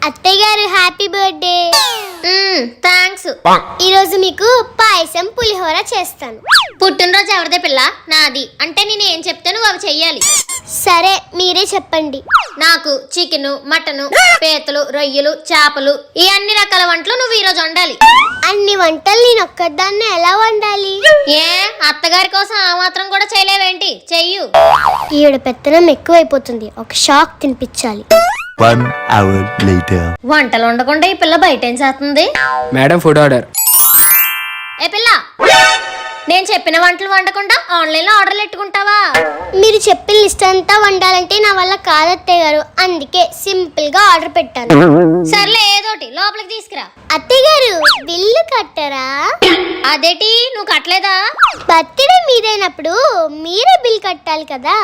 అత్తయ్య గారు happy birthday. Thanks. ఈరోజు మీకు పాయసం పులిహోర చేస్తాను. పుట్టినరోజు ఎవరిదే పిల్ల? నాది. అంటే నేను ఏం చెప్తే నువ్వు అవి చెయ్యాలి. సరే మీరే చెప్పండి. నాకు చికెన్, మటన్, పీతలు, రొయ్యలు, చేపలు ఈ అన్ని రకాల వంటలు నువ్వు ఈరోజు వండాలి. అన్ని వంటలు నేను ఒక్కదాన్ని ఎలా వండాలి? ఏ అత్తగారి కోసం ఆ మాత్రం కూడా చేయలేవేంటి? చెయ్యు. ఈవిడ పెత్తనం ఎక్కువైపోతుంది, ఒక షాక్ తినిపించాలి. 1 hour later. వంటలు వండకుండా ఈ పిల్ల బయట ఏం చేస్తుంది? Madam food order. ఏ పిల్ల, నేను చెప్పిన వంటలు వండకుండా ఆన్లైన్ లో ఆర్డర్లు పెట్టుకుంటావా? మీరు చెప్పిన లిస్ట్ అంతా వండాలంటే నా వల్ల కాదు అత్తయ్య గారు, అందుకే సింపుల్ గా ఆర్డర్ పెట్టాను. సర్లే ఏదోటి లోపలికి తీసుకురా. అత్తయ్య గారు బిల్లు కట్టరా? అదేటి నువ్వు కట్టలేదా? బర్త్డే మీదైనప్పుడు మీరే బిల్ కట్టాలి కదా.